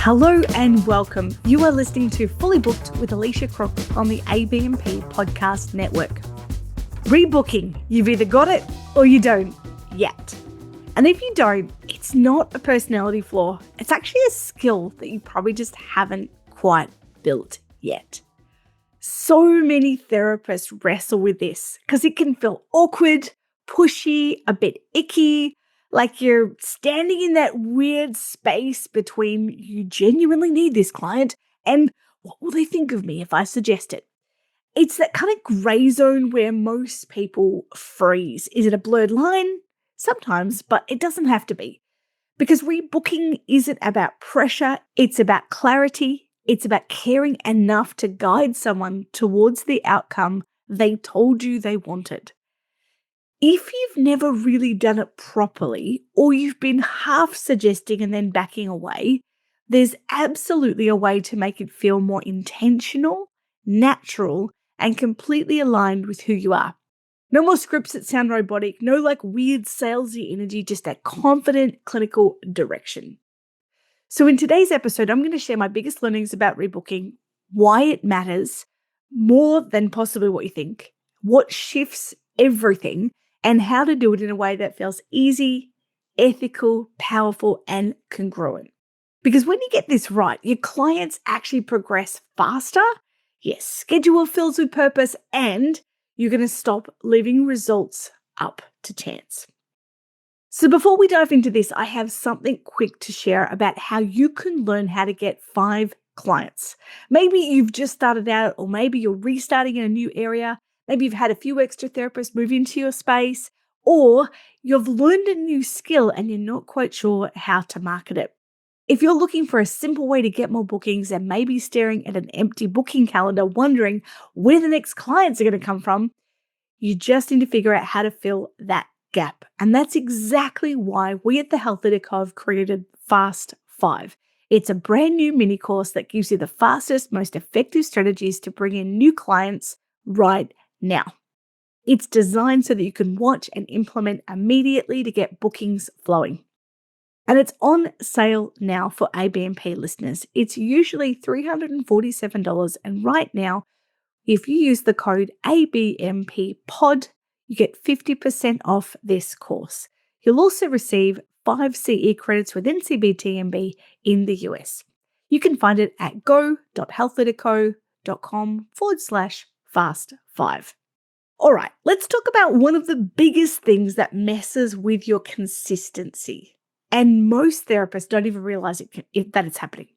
Hello and welcome. You are listening to Fully Booked with Elicia Crook on the ABMP Podcast Network. Rebooking. You've either got it or you don't yet. And if you don't, it's not a personality flaw. It's actually a skill that you probably just haven't quite built yet. So many therapists wrestle with this because it can feel awkward, pushy, a bit icky, like you're standing in that weird space between you genuinely need this client and what will they think of me if I suggest it? It's that kind of gray zone where most people freeze. Is it a blurred line? Sometimes, but it doesn't have to be. Because rebooking isn't about pressure, it's about clarity, it's about caring enough to guide someone towards the outcome they told you they wanted. If you've never really done it properly, or you've been half suggesting and then backing away, there's absolutely a way to make it feel more intentional, natural, and completely aligned with who you are. No more scripts that sound robotic, no like weird salesy energy, just that confident clinical direction. So in today's episode, I'm going to share my biggest learnings about rebooking, why it matters more than possibly what you think, what shifts everything, and how to do it in a way that feels easy, ethical, powerful, and congruent. Because when you get this right, your clients actually progress faster, your schedule fills with purpose, and you're going to stop leaving results up to chance. So before we dive into this, I have something quick to share about how you can learn how to get 5 clients. Maybe you've just started out, or maybe you're restarting in a new area. Maybe you've had a few extra therapists move into your space, or you've learned a new skill and you're not quite sure how to market it. If you're looking for a simple way to get more bookings and maybe staring at an empty booking calendar wondering where the next clients are going to come from, you just need to figure out how to fill that gap. And that's exactly why we at the Health Edico have created Fast 5. It's a brand new mini course that gives you the fastest, most effective strategies to bring in new clients right now. It's designed so that you can watch and implement immediately to get bookings flowing. And it's on sale now for ABMP listeners. It's usually $347, and right now, if you use the code ABMPPOD, you get 50% off this course. You'll also receive 5 CE credits within CBTMB in the US. You can find it at go.healthedico.com/fast5. All right, let's talk about one of the biggest things that messes with your consistency. And most therapists don't even realize that it's happening.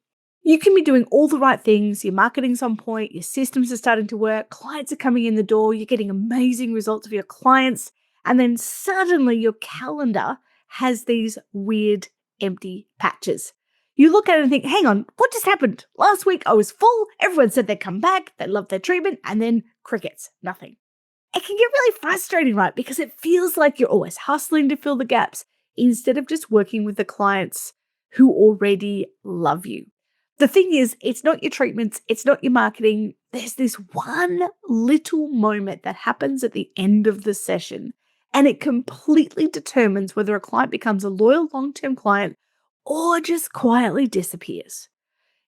You can be doing all the right things, your marketing's on point, your systems are starting to work, clients are coming in the door, you're getting amazing results for your clients, and then suddenly your calendar has these weird empty patches. You look at it and think, hang on, what just happened? Last week I was full, everyone said they'd come back, they loved their treatment, and then crickets, nothing. It can get really frustrating, right? Because it feels like you're always hustling to fill the gaps instead of just working with the clients who already love you. The thing is, it's not your treatments, it's not your marketing. There's this one little moment that happens at the end of the session, and it completely determines whether a client becomes a loyal long-term client or just quietly disappears.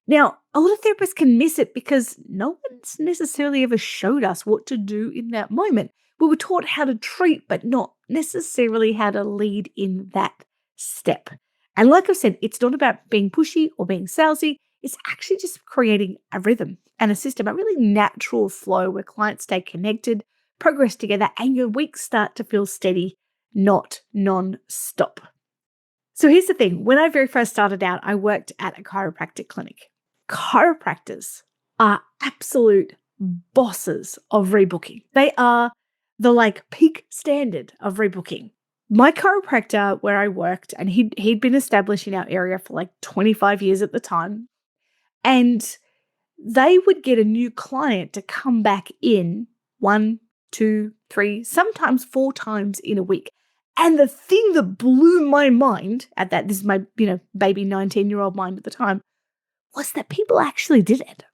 Now, a lot of therapists can miss it because no one's necessarily ever showed us what to do in that moment. We were taught how to treat, but not necessarily how to lead in that step. And like I've said, it's not about being pushy or being salesy. It's actually just creating a rhythm and a system, a really natural flow where clients stay connected, progress together, and your weeks start to feel steady, not non-stop. So here's the thing. When I very first started out, I worked at a chiropractic clinic. Chiropractors are absolute bosses of rebooking. They are the peak standard of rebooking. My chiropractor where I worked, and he'd been established in our area for 25 years at the time, and they would get a new client to come back in 1, 2, 3, sometimes 4 times in a week. And the thing that blew my mind at that, this is my baby 19-year-old mind at the time, was that people actually did it.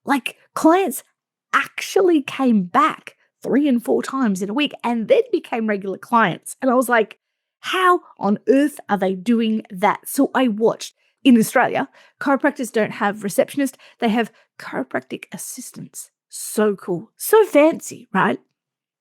Clients actually came back 3 and 4 times in a week and then became regular clients. And I was like, how on earth are they doing that? So I watched. In Australia, chiropractors don't have receptionists, they have chiropractic assistants. So cool, so fancy, right?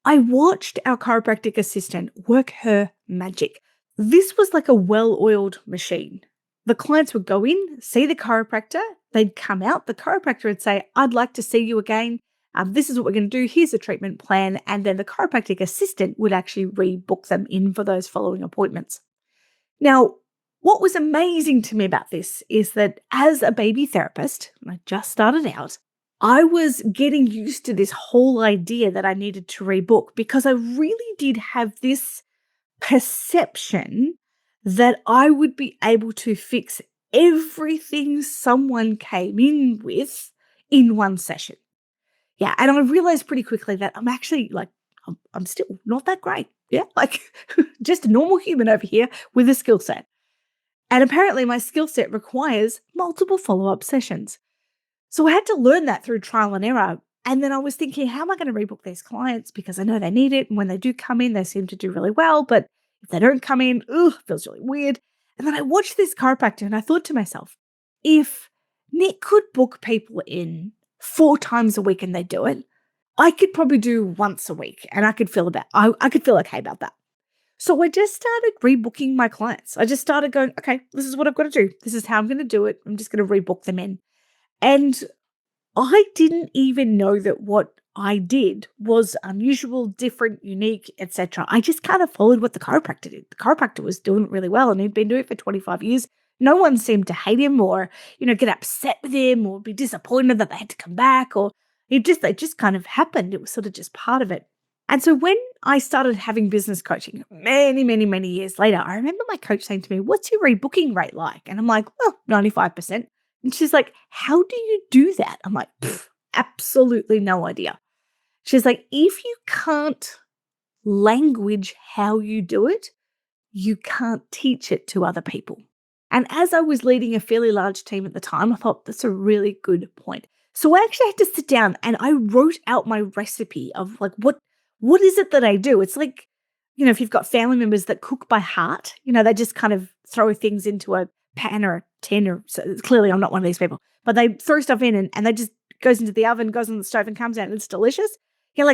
I watched our chiropractic assistant work her magic. This was like a well-oiled machine. The clients would go in, see the chiropractor, they'd come out, the chiropractor would say, I'd like to see you again. This is what we're going to do. Here's a treatment plan. And then the chiropractic assistant would actually rebook them in for those following appointments. Now, what was amazing to me about this is that as a baby therapist, when I just started out, I was getting used to this whole idea that I needed to rebook because I really did have this perception that I would be able to fix everything someone came in with in one session. Yeah, and I realized pretty quickly that I'm actually I'm still not that great. Yeah, just a normal human over here with a skill set. And apparently my skill set requires multiple follow-up sessions. So I had to learn that through trial and error. And then I was thinking, how am I going to rebook these clients? Because I know they need it. And when they do come in, they seem to do really well. But if they don't come in, it feels really weird. And then I watched this chiropractor and I thought to myself, if Nick could book people in 4 times a week and they do it, I could probably do once a week and I could feel I could feel okay about that. So I just started rebooking my clients. I just started going, okay, this is what I've got to do. This is how I'm going to do it. I'm just going to rebook them in. And I didn't even know that what I did was unusual, different, unique, etc. I just kind of followed what the chiropractor did. The chiropractor was doing it really well and he'd been doing it for 25 years. No one seemed to hate him or, get upset with him or be disappointed that they had to come back or it just kind of happened. It was sort of just part of it. And so when I started having business coaching many, many, many years later, I remember my coach saying to me, what's your rebooking rate like? And I'm like, well, 95%. And she's like, how do you do that? I'm like, absolutely no idea. She's like, if you can't language how you do it, you can't teach it to other people. And as I was leading a fairly large team at the time, I thought that's a really good point. So I actually had to sit down and I wrote out my recipe of what is it that I do? It's like, if you've got family members that cook by heart, they just kind of throw things into a pan or a tin or so clearly I'm not one of these people, but they throw stuff in and they just goes into the oven, goes on the stove and comes out and it's delicious. Yeah,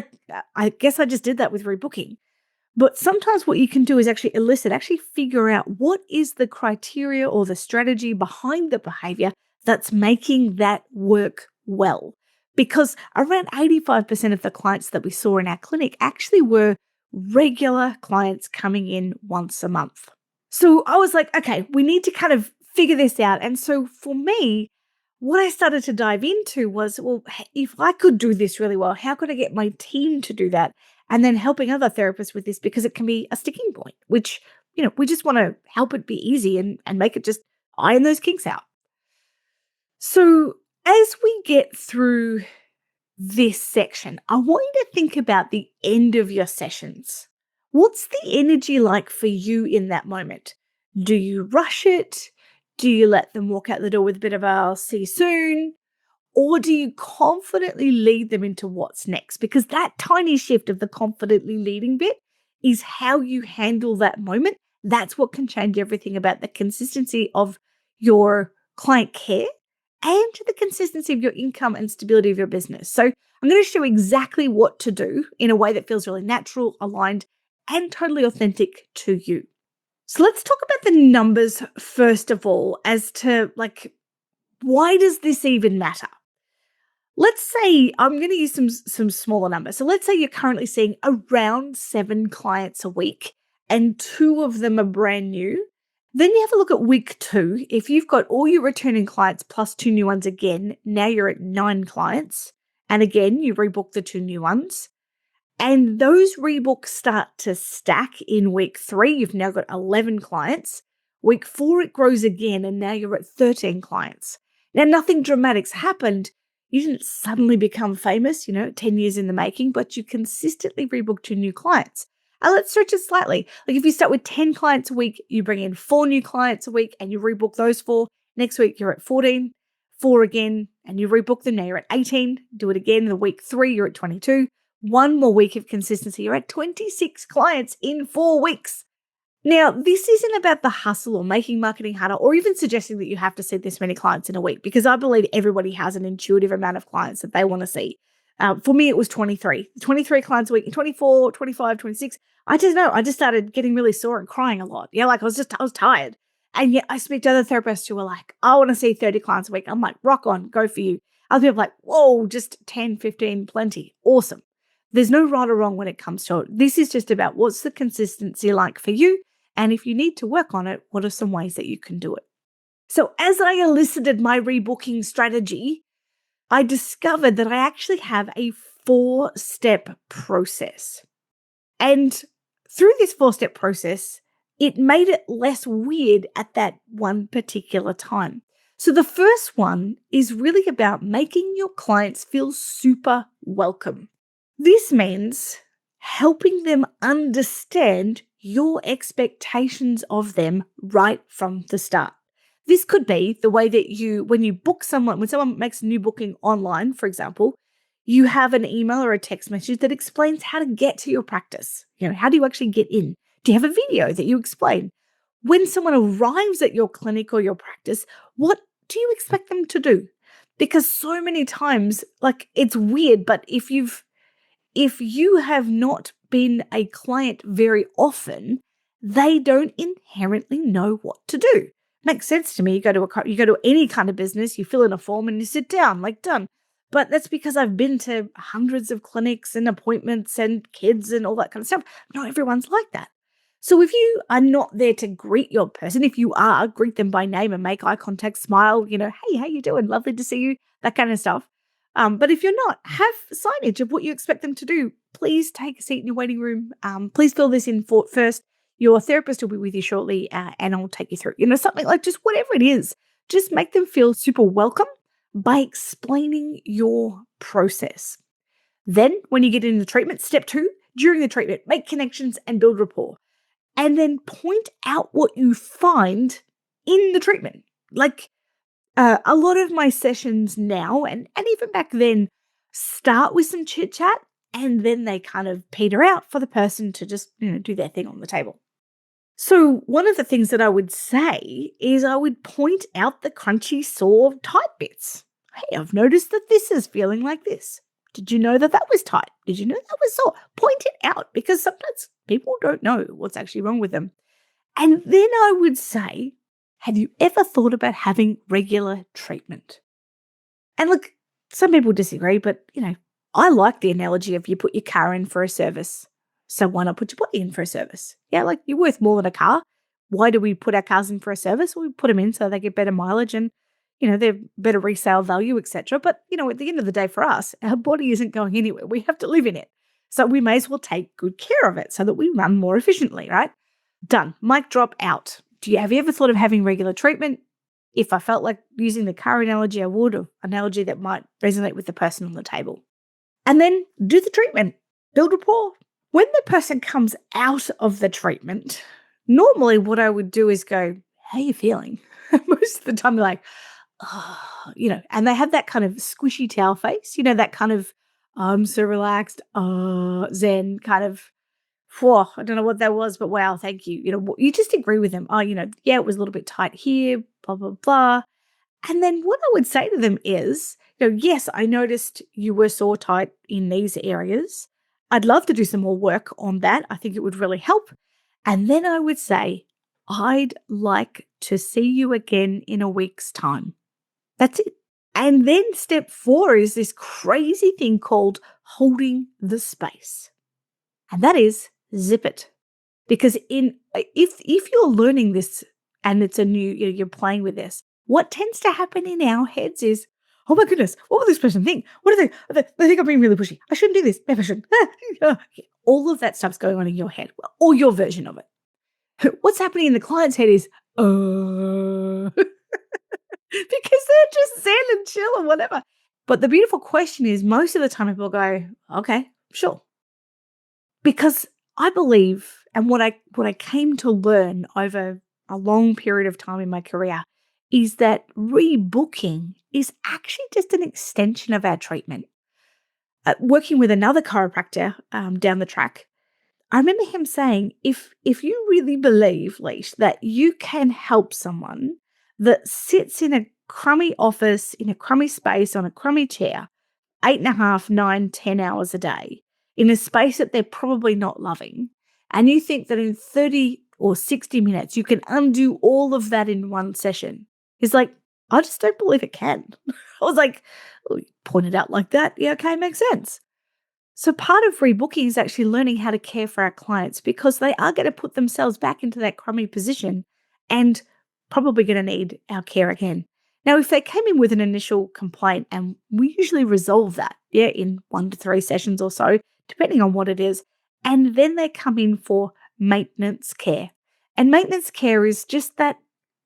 I guess I just did that with rebooking. But sometimes what you can do is actually figure out what is the criteria or the strategy behind the behavior that's making that work well. Because around 85% of the clients that we saw in our clinic actually were regular clients coming in once a month. So I was like, okay, we need to kind of figure this out. And so for me, what I started to dive into was, well, if I could do this really well, how could I get my team to do that? And then helping other therapists with this because it can be a sticking point, which, we just want to help it be easy and make it just iron those kinks out. So as we get through this section, I want you to think about the end of your sessions. What's the energy like for you in that moment? Do you rush it? Do you let them walk out the door with a bit of a "I'll see you soon"? Or do you confidently lead them into what's next? Because that tiny shift of the confidently leading bit is how you handle that moment. That's what can change everything about the consistency of your client care and the consistency of your income and stability of your business. So I'm going to show exactly what to do in a way that feels really natural, aligned, and totally authentic to you. So let's talk about the numbers first of all as to why does this even matter? Let's say I'm going to use some smaller numbers. So let's say you're currently seeing around 7 clients a week and 2 of them are brand new. Then you have a look at week 2. If you've got all your returning clients plus 2 new ones again, now you're at 9 clients. And again, you rebook the 2 new ones. And those rebooks start to stack in week 3. You've now got 11 clients. Week 4, it grows again, and now you're at 13 clients. Now, nothing dramatic's happened. You didn't suddenly become famous, 10 years in the making, but you consistently rebook 2 new clients. And let's stretch it slightly. If you start with 10 clients a week, you bring in 4 new clients a week and you rebook those 4. Next week, you're at 14, 4 again, and you rebook them. Now you're at 18. Do it again. The week 3, you're at 22. 1 more week of consistency. You're at 26 clients in 4 weeks. Now, this isn't about the hustle or making marketing harder or even suggesting that you have to see this many clients in a week, because I believe everybody has an intuitive amount of clients that they want to see. For me, it was 23 clients a week, 24, 25, 26. I just know. I just started getting really sore and crying a lot. Yeah, like I was tired. And yet I speak to other therapists who are like, I want to see 30 clients a week. I'm like, rock on, go for you. Other people are like, whoa, just 10, 15, plenty. Awesome. There's no right or wrong when it comes to it. This is just about what's the consistency like for you. And if you need to work on it, what are some ways that you can do it? So as I elicited my rebooking strategy, I discovered that I actually have a 4-step process. And through this 4-step process, it made it less weird at that one particular time. So the first one is really about making your clients feel super welcome. This means helping them understand your expectations of them right from the start. This could be the way that when someone makes a new booking online, for example, you have an email or a text message that explains how to get to your practice. How do you actually get in? Do you have a video that you explain? When someone arrives at your clinic or your practice, what do you expect them to do? Because so many times, like, it's weird, but if you have not been a client very often, they don't inherently know what to do. Makes sense to me. You go to any kind of business, you fill in a form and you sit down, like, done. But that's because I've been to hundreds of clinics and appointments and kids and all that kind of stuff. Not everyone's like that. So if you are not there to greet your person, if you are, greet them by name and make eye contact, smile, hey, how you doing? Lovely to see you, that kind of stuff. But if you're not, have signage of what you expect them to do. Please take a seat in your waiting room. Please fill this in first. Your therapist will be with you shortly, and I'll take you through. Something like, just whatever it is. Just make them feel super welcome by explaining your process. Then, when you get into treatment, step 2, during the treatment, make connections and build rapport. And then point out what you find in the treatment. Like, a lot of my sessions now, and even back then, start with some chit chat, and then they kind of peter out for the person to just do their thing on the table. So one of the things that I would say is I would point out the crunchy, sore, tight bits. Hey, I've noticed that this is feeling like this. Did you know that was tight? Did you know that was sore? Point it out, because sometimes people don't know what's actually wrong with them. And then I would say, have you ever thought about having regular treatment? And look, some people disagree, but I like the analogy of you put your car in for a service. So why not put your body in for a service? Yeah, like, you're worth more than a car. Why do we put our cars in for a service? Well, we put them in so they get better mileage and, they're better resale value, etc. But, at the end of the day for us, our body isn't going anywhere. We have to live in it. So we may as well take good care of it so that we run more efficiently, right? Done. Mic drop, out. Have you ever thought of having regular treatment? If I felt like using the car analogy, I would, or analogy that might resonate with the person on the table. And then do the treatment. Build rapport. When the person comes out of the treatment, normally what I would do is go, how are you feeling? Most of the time they're like, oh, and they have that kind of squishy towel face, that kind of, I'm so relaxed, zen kind of, whoa, I don't know what that was, but wow, thank you. You just agree with them. Oh, yeah, it was a little bit tight here, blah, blah, blah. And then what I would say to them is, yes, I noticed you were sore tight in these areas. I'd love to do some more work on that. I think it would really help. And then I would say, I'd like to see you again in a week's time. That's it. And then step 4 is this crazy thing called holding the space. And that is zip it. Because if you're learning this and it's a new, you're playing with this, what tends to happen in our heads is, oh my goodness, what will this person think? What do they think I'm being really pushy. I shouldn't do this. Maybe I shouldn't. All of that stuff's going on in your head, or your version of it. What's happening in the client's head is, because they're just zen and chill or whatever. But the beautiful question is, most of the time people go, okay, sure. Because I believe, and what I came to learn over a long period of time in my career, is that rebooking is actually just an extension of our treatment. Working with another chiropractor down the track, I remember him saying, if you really believe, Leash, that you can help someone that sits in a crummy office, in a crummy space, on a crummy chair, 8.5, 9, 10 hours a day, in a space that they're probably not loving, and you think that in 30 or 60 minutes you can undo all of that in one session. He's like, I just don't believe it can. I was like, oh, you pointed out like that. Yeah, okay, makes sense. So part of rebooking is actually learning how to care for our clients because they are going to put themselves back into that crummy position and probably going to need our care again. Now, if they came in with an initial complaint and we usually resolve that, in 1 to 3 sessions or so, depending on what it is, and then they come in for maintenance care. And maintenance care is just that,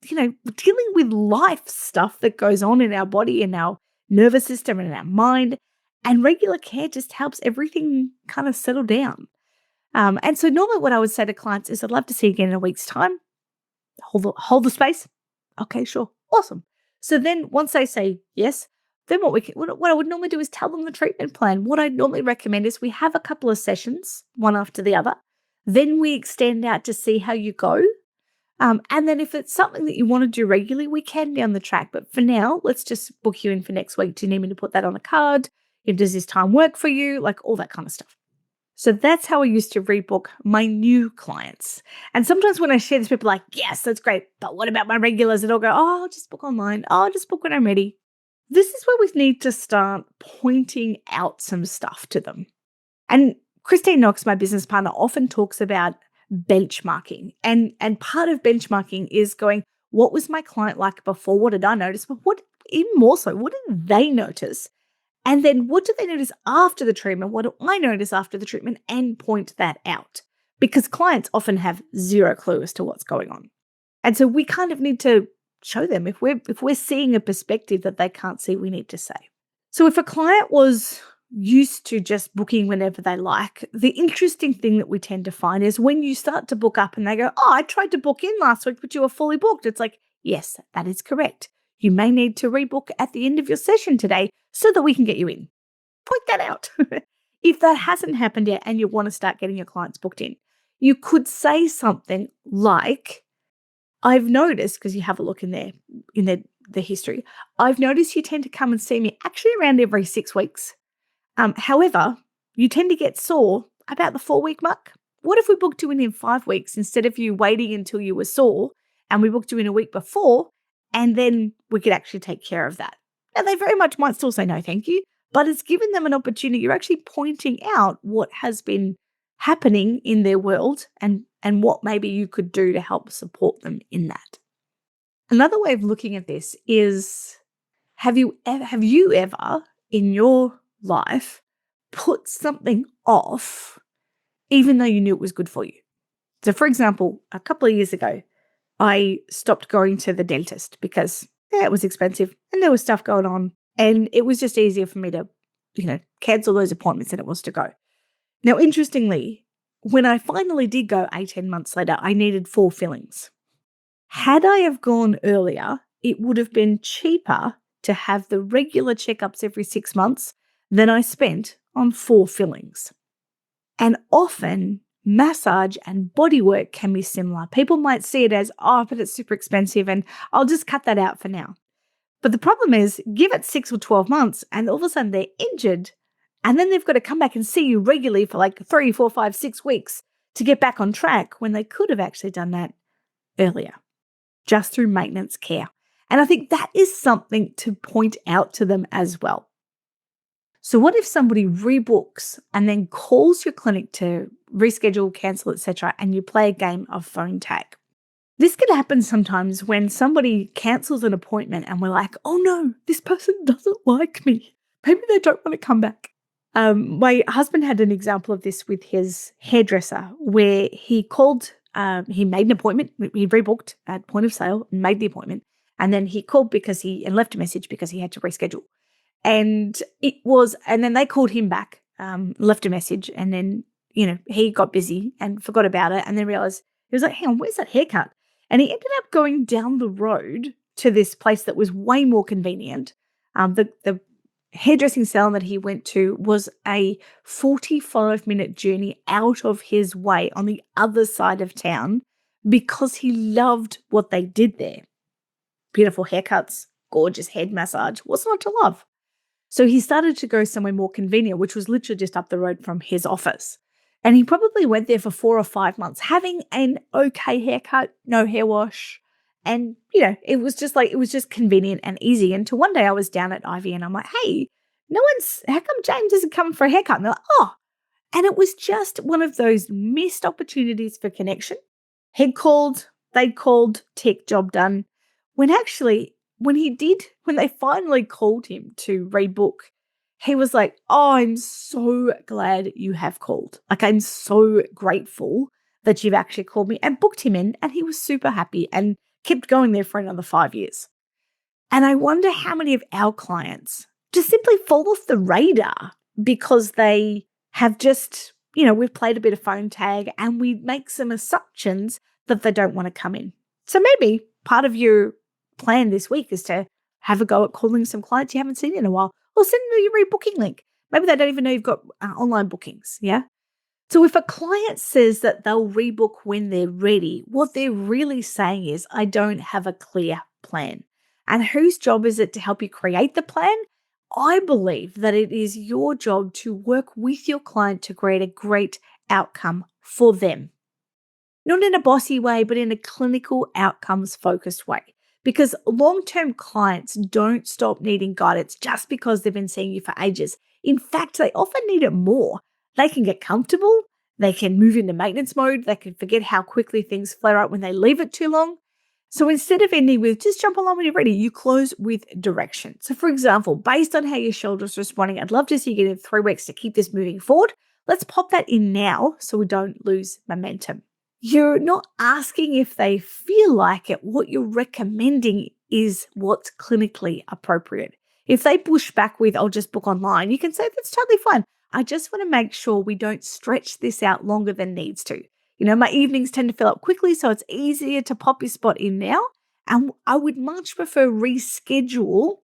dealing with life stuff that goes on in our body and our nervous system and in our mind. And regular care just helps everything kind of settle down. And so normally what I would say to clients is, I'd love to see you again in a week's time. Hold the space. Okay, sure. Awesome. So then once they say yes, then what I would normally do is tell them the treatment plan. What I'd normally recommend is we have a couple of sessions, one after the other. Then we extend out to see how you go. And then if it's something that you want to do regularly, we can down the track. But for now, let's just book you in for next week. Do you need me to put that on a card? Does this time work for you? Like all that kind of stuff. So that's how I used to rebook my new clients. And sometimes when I share this, people are like, yes, that's great. But what about my regulars? And I'll go, oh, I'll just book online. Oh, I'll just book when I'm ready. This is where we need to start pointing out some stuff to them. And Christine Knox, my business partner, often talks about benchmarking. And part of benchmarking is going, what was my client like before? What did I notice? But what, even more so, what did they notice? And then what do they notice after the treatment? What do I notice after the treatment? And point that out. Because clients often have zero clue as to what's going on. And so we kind of need to show them if we're seeing a perspective that they can't see, we need to say. So if a client was used to just booking whenever they like, the interesting thing that we tend to find is when you start to book up and they go, oh, I tried to book in last week, but you were fully booked. It's like, yes, that is correct. You may need to rebook at the end of your session today so that we can get you in. Point that out. If that hasn't happened yet and you want to start getting your clients booked in, you could say something like, I've noticed, because you have a look in the history, I've noticed you tend to come and see me actually around every 6 weeks. However, you tend to get sore about the 4-week mark. What if we booked you in 5 weeks instead of you waiting until you were sore and we booked you in a week before and then we could actually take care of that? Now, they very much might still say no, thank you, but it's given them an opportunity. You're actually pointing out what has been happening in their world and what maybe you could do to help support them in that. Another way of looking at this is, have you ever in your life put something off even though you knew it was good for you? So for example, a couple of years ago, I stopped going to the dentist because it was expensive and there was stuff going on and it was just easier for me to, cancel those appointments than it was to go. Now, interestingly, when I finally did go 18 months later, I needed 4 fillings. Had I have gone earlier, it would have been cheaper to have the regular checkups every 6 months than I spent on 4 fillings. And often massage and body work can be similar. People might see it as, oh, but it's super expensive and I'll just cut that out for now. But the problem is, give it 6 or 12 months and all of a sudden they're injured and then they've got to come back and see you regularly for like 3, 4, 5, 6 weeks to get back on track when they could have actually done that earlier, just through maintenance care. And I think that is something to point out to them as well. So what if somebody rebooks and then calls your clinic to reschedule, cancel, etc., and you play a game of phone tag? This can happen sometimes when somebody cancels an appointment and we're like, oh no, this person doesn't like me. Maybe they don't want to come back. My husband had an example of this with his hairdresser where he called, he made an appointment, he rebooked at point of sale and made the appointment. And then he called and left a message because he had to reschedule. And then they called him back, left a message, and then, he got busy and forgot about it and then realized, he was like, hang on, where's that haircut? And he ended up going down the road to this place that was way more convenient. The hairdressing salon that he went to was a 45-minute journey out of his way on the other side of town because he loved what they did there. Beautiful haircuts, gorgeous head massage. What's not to love? So he started to go somewhere more convenient, which was literally just up the road from his office. And he probably went there for 4 or 5 months, having an okay haircut, no hair wash. And, it was just convenient and easy. And one day I was down at Ivy and I'm like, hey, how come James isn't coming for a haircut? And they're like, oh. And it was just one of those missed opportunities for connection. He'd called, they'd called, tick, job done. When they finally called him to rebook, he was like, oh, I'm so glad you have called. Like, I'm so grateful that you've actually called me, and booked him in. And he was super happy and kept going there for another 5 years. And I wonder how many of our clients just simply fall off the radar because they have just, we've played a bit of phone tag and we make some assumptions that they don't want to come in. So maybe part of your plan this week is to have a go at calling some clients you haven't seen in a while, or send them your rebooking link. Maybe they don't even know you've got online bookings, yeah? So if a client says that they'll rebook when they're ready, what they're really saying is, I don't have a clear plan. And whose job is it to help you create the plan? I believe that it is your job to work with your client to create a great outcome for them. Not in a bossy way, but in a clinical outcomes focused way. Because long-term clients don't stop needing guidance just because they've been seeing you for ages. In fact, they often need it more. They can get comfortable. They can move into maintenance mode. They can forget how quickly things flare up when they leave it too long. So instead of ending with just jump along when you're ready, you close with direction. So for example, based on how your shoulder's responding, I'd love to see you get in 3 weeks to keep this moving forward. Let's pop that in now so we don't lose momentum. You're not asking if they feel like it. What you're recommending is what's clinically appropriate. If they push back with, I'll just book online, you can say, that's totally fine. I just want to make sure we don't stretch this out longer than needs to. My evenings tend to fill up quickly, so it's easier to pop your spot in now. And I would much prefer reschedule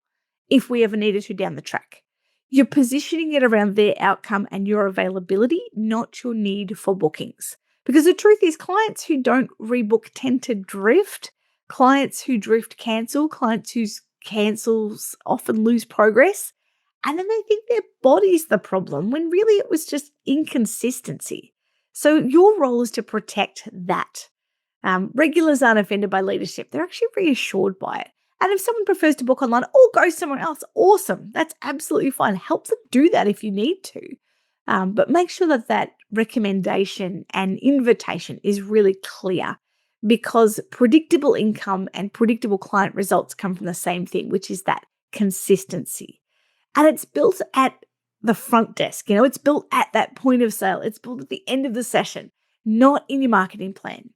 if we ever needed to down the track. You're positioning it around their outcome and your availability, not your need for bookings. Because the truth is, clients who don't rebook tend to drift. Clients who drift cancel. Clients who cancels often lose progress. And then they think their body's the problem when really it was just inconsistency. So your role is to protect that. Regulars aren't offended by leadership. They're actually reassured by it. And if someone prefers to book online or go somewhere else, awesome. That's absolutely fine. Help them do that if you need to. But make sure that recommendation and invitation is really clear, because predictable income and predictable client results come from the same thing, which is that consistency. And it's built at the front desk. It's built at that point of sale. It's built at the end of the session, not in your marketing plan.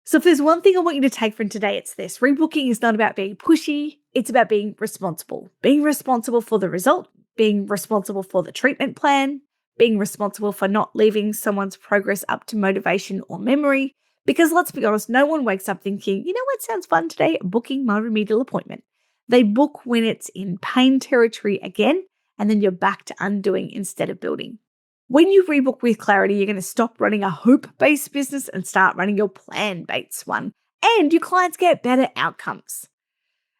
So if there's one thing I want you to take from today, it's this. Rebooking is not about being pushy. It's about being responsible. Being responsible for the result, being responsible for the treatment plan, being responsible for not leaving someone's progress up to motivation or memory. Because let's be honest, no one wakes up thinking, you know what sounds fun today? Booking my remedial appointment. They book when it's in pain territory again, and then you're back to undoing instead of building. When you rebook with clarity, you're going to stop running a hope-based business and start running your plan-based one. And your clients get better outcomes.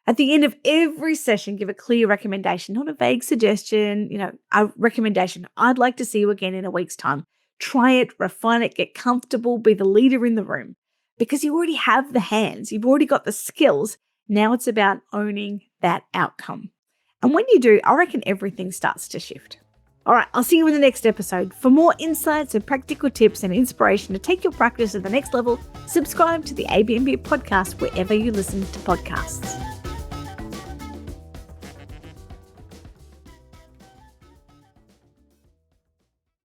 At the end of every session, give a clear recommendation, not a vague suggestion, a recommendation. I'd like to see you again in a week's time. Try it, refine it, get comfortable, be the leader in the room. Because you already have the hands, you've already got the skills. Now it's about owning that outcome. And when you do, I reckon everything starts to shift. All right, I'll see you in the next episode. For more insights and practical tips and inspiration to take your practice to the next level, subscribe to the ABMP podcast wherever you listen to podcasts.